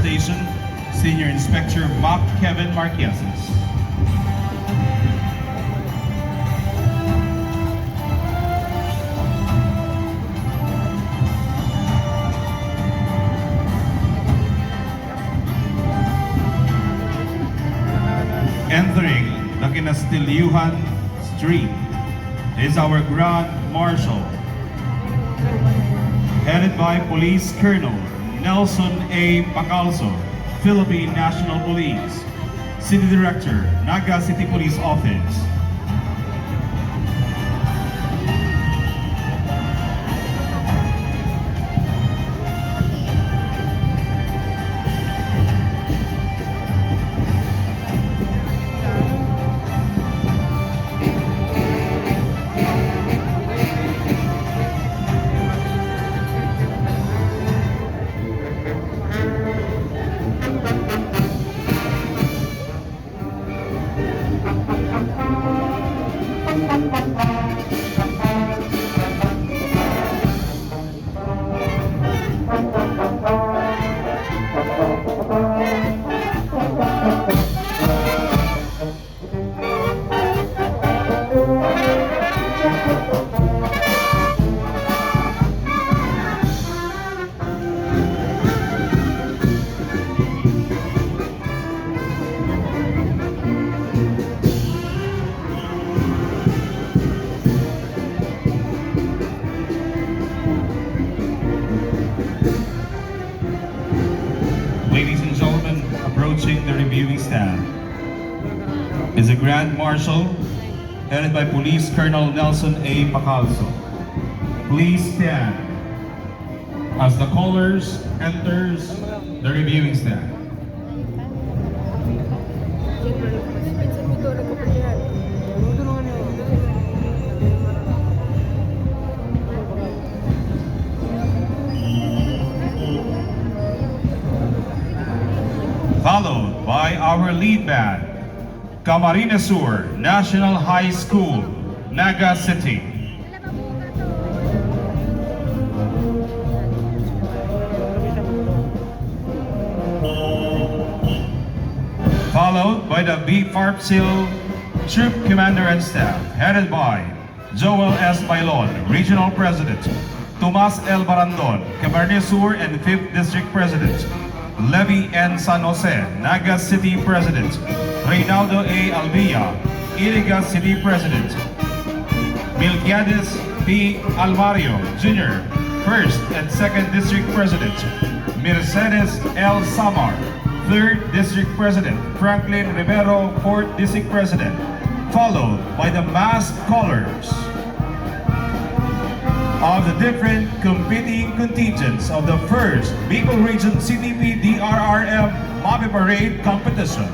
Station, Senior Inspector Mac Kevin Marqueses. Entering the Kinastiliuhan Street is our Grand Marshal, headed by Police Colonel Nelson A. Pacalso, Philippine National Police, City Director, Naga City Police Office. Ladies and gentlemen, approaching the reviewing stand is a Grand Marshal headed by Police Colonel Nelson A. Pacalso. Please stand as the callers enters the reviewing stand. Followed by our lead band, Camarines Sur National High School, Naga City. Followed by the BFARPSIL Troop Commander and Staff, headed by Joel S. Bailon, Regional President, Tomas L. Barandon, Camarines Sur and 5th District President, Levy N. San Jose, Naga City President, Reynaldo A. Albilla, Iriga City President, Milquiades P. Almario Jr., 1st and 2nd District President, Mercedes L. Samar, 3rd District President, Franklin Rivero, 4th District President, followed by the masked callers of the different competing contingents of the 1st Bicol Region CTP DRRM MAPEH Parade Competition.